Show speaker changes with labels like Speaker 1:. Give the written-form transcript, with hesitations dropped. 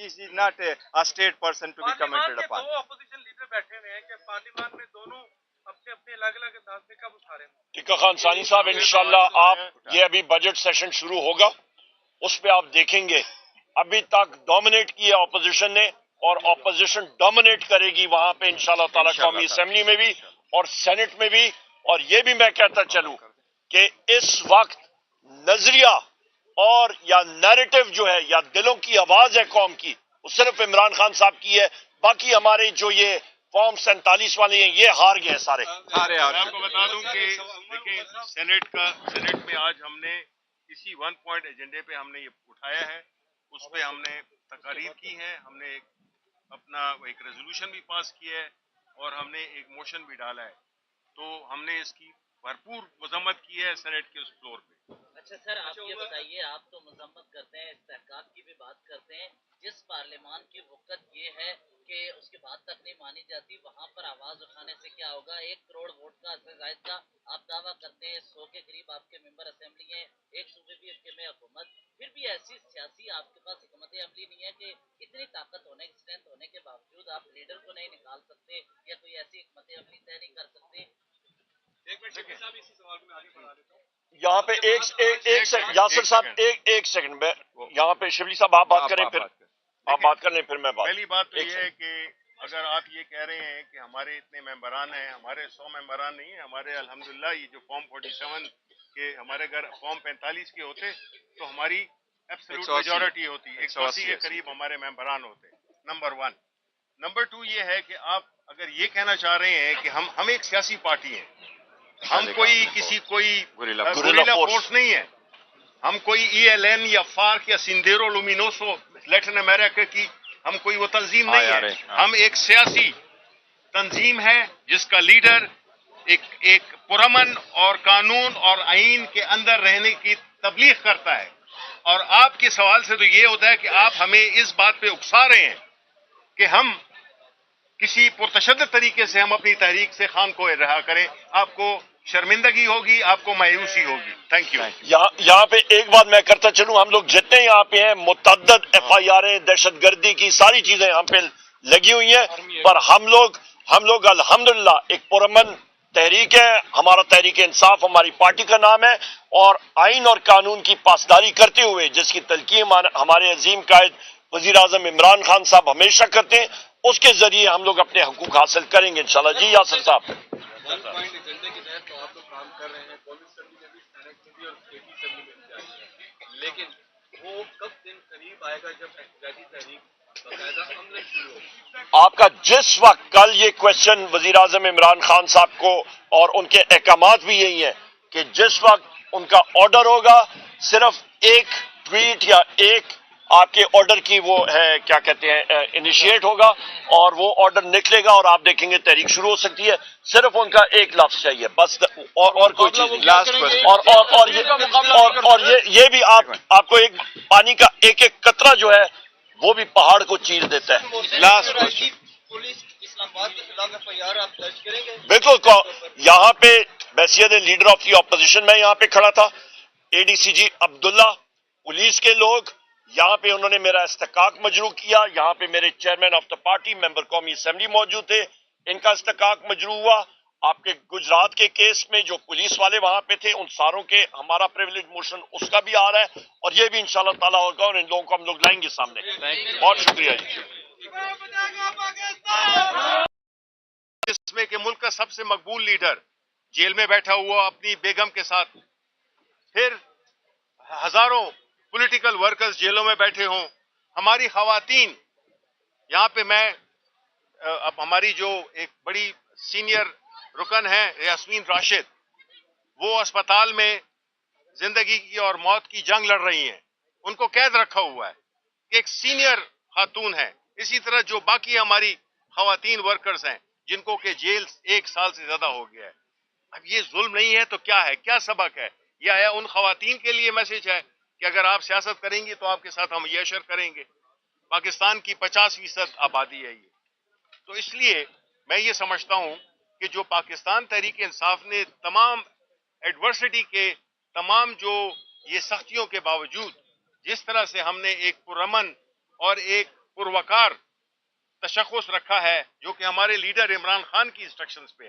Speaker 1: is not a state person to be commented upon.
Speaker 2: दो opposition leader बैठे हुए हैं कि पार्लियामेंट में दोनों अपने अपने अलग अलग अंदाज में कब उठा रहे हैं?
Speaker 3: टिक्का खान सानी साहब, इंशाल्लाह आप ये अभी बजट सेशन शुरू होगा, उस पे आप देखेंगे अभी तक डोमिनेट किया अपोजिशन ने और अपोजिशन डोमिनेट करेगी वहां पे इंशाल्लाह ताला कौमी असेंबली में भी और सेनेट में भी। और ये भी मैं कहता चलूं कि इस वक्त नजरिया और या नैरेटिव जो है या दिलों की आवाज है कौम की, वो सिर्फ इमरान खान साहब की है। बाकी हमारे जो ये फॉर्म 47 वाले हैं ये हार गए सारे।
Speaker 4: मैं आपको बता दूं कि देखिए सेनेट में आज हमने इसी 1 पॉइंट एजेंडे पे हमने ये उठाया है, उस पे हमने तकारीर की है, हमने अपना एक रेजोल्यूशन भी पास किया है और हमने एक मोशन भी डाला है। तो हमने इसकी भरपूर मजम्मत की है सेनेट के उस फ्लोर पे।
Speaker 5: अच्छा सर, आप ये बताइए, आप तो मजम्मत करते हैं, इस्तेहकाक की भी बात करते हैं, जिस पार्लियामान की वक़्त ये है कि उसकी बात तक नहीं मानी जाती, वहाँ पर आवाज उठाने से क्या होगा? 1 करोड़ वोट का जायद का आप दावा करते हैं, 100 के करीब आपके मेंबर असेंबली हैं, एक सूबे भी इसके में हुकूमत, फिर भी ऐसी सियासी आपके पास हुकूमत अमली नहीं है कि इतनी ताकत होने की स्ट्रेंथ होने के बावजूद आप लीडर को नहीं निकाल सकते या कोई ऐसी हुकूमत अमली तय नहीं कर सकते?
Speaker 3: यहाँ पे एक सेकंड यासिर साहब, एक सेकंड में यहाँ पे शिवली साहब आप बात करें, फिर आप बात कर लें, फिर मैं बात।
Speaker 4: पहली बात तो ये है कि अगर आप ये कह रहे हैं कि हमारे इतने मेंबरान हैं, हमारे 100 मेंबरान नहीं है, हमारे अल्हम्दुलिल्लाह ये जो फॉर्म 47 के हमारे अगर फॉर्म 45 के होते तो हमारी एब्सोल्यूट मेजॉरिटी होती, 180 के करीब हमारे मेंबरान होते। नंबर 1। नंबर 2 ये है कि आप अगर ये कहना चाह रहे हैं कि हम एक सियासी पार्टी हैं, हम कोई गुरिल्ला फोर्स नहीं है, हम कोई ELN या फार्क या सिंडेरो लुमिनोसो लैटिन अमेरिका की हम कोई वो तंजीम नहीं है। हम एक सियासी तंजीम है जिसका लीडर एक पुरअमन और कानून और आईन के अंदर रहने की तबलीग करता है। और आपके सवाल से तो ये होता है कि आप हमें इस बात पे उकसा रहे हैं कि हम किसी पुरतशद्दद तरीके से हम अपनी तहरीक से खान को रहा करें। आपको शर्मिंदगी होगी, आपको मायूसी होगी। Thank you.
Speaker 3: यहाँ पे एक बात मैं करता चलूं, हम लोग जितने यहाँ पे हैं मुतअद्दिद FIR दहशतगर्दी की सारी चीजें यहाँ पे लगी हुई हैं, पर हम लोग अल्हम्दुलिल्लाह एक पुरअमन तहरीक है, हमारा तहरीक इंसाफ हमारी पार्टी का नाम है और आइन और कानून की पासदारी करते हुए जिसकी तलकीन हमारे अजीम कायद वजीर आजम इमरान खान साहब हमेशा करते हैं, उसके जरिए हम लोग अपने हकूक हासिल करेंगे इंशाल्लाह। जी यासिर साहब,
Speaker 2: लेकिन वो कब दिन करीब आएगा जब एहतजाजी तहरीक बाकायदा अमल शुरू होगा?
Speaker 3: आपका जिस वक्त कल ये क्वेश्चन वजीर आजम इमरान खान साहब को और उनके अहकामात भी यही है कि जिस वक्त उनका ऑर्डर होगा सिर्फ एक ट्वीट या एक आपके ऑर्डर की वो है क्या कहते हैं इनिशिएट होगा और वो ऑर्डर निकलेगा और आप देखेंगे तहरीक शुरू हो सकती है। सिर्फ उनका एक लफ्ज चाहिए बस और कोई चीज नहीं। और ये भी आपको एक पानी का एक कतरा जो है वो भी पहाड़ को चीर देता है। लास्ट
Speaker 2: पुलिस इस्लामाबाद के खिलाफ FIR आप दर्ज करेंगे?
Speaker 3: बिल्कुल, यहाँ पे बैसियत लीडर ऑफ दी ऑपोजिशन में यहाँ पे खड़ा था, ADCG अब्दुल्ला, पुलिस के लोग यहाँ पे उन्होंने मेरा इस्तेकाक मजरू किया। यहाँ पे मेरे chairman of the party member कौमी असेंबली मौजूद थे, इनका इस्तेकाक मजरू हुआ। आपके गुजरात के केस में जो पुलिस वाले वहां पे थे उन सारों के हमारा प्रिविलेज मोशन उसका भी आ रहा है और ये भी इंशाल्लाह ताला होगा और इन लोगों को हम लोग लाएंगे सामने। बहुत शुक्रिया जी।
Speaker 4: इसमें कि मुल्क का सबसे मकबूल लीडर जेल में बैठा हुआ अपनी बेगम के साथ, फिर हजारों पॉलिटिकल वर्कर्स जेलों में बैठे हों, हमारी खवातीन यहाँ पे मैं अब हमारी जो एक बड़ी सीनियर रुकन है यास्मीन राशिद, वो अस्पताल में जिंदगी की और मौत की जंग लड़ रही हैं, उनको कैद रखा हुआ है कि एक सीनियर खातून है। इसी तरह जो बाकी हमारी खवातीन वर्कर्स हैं जिनको के जेल 1 साल से ज्यादा हो गया है। अब ये जुल्म नहीं है तो क्या है, क्या सबक है? यह है उन खवातीन के लिए मैसेज है कि अगर आप सियासत करेंगी तो आपके साथ हम ये अशर करेंगे। पाकिस्तान की 50% आबादी है ये, तो इसलिए मैं ये समझता हूं कि जो पाकिस्तान तहरीक इंसाफ ने तमाम एडवर्सिटी के तमाम जो ये सख्तियों के बावजूद जिस तरह से हमने एक पुरअमन और एक पुरवकार तशख़्ख़ुस रखा है जो कि हमारे लीडर इमरान खान की इंस्ट्रक्शंस पे है।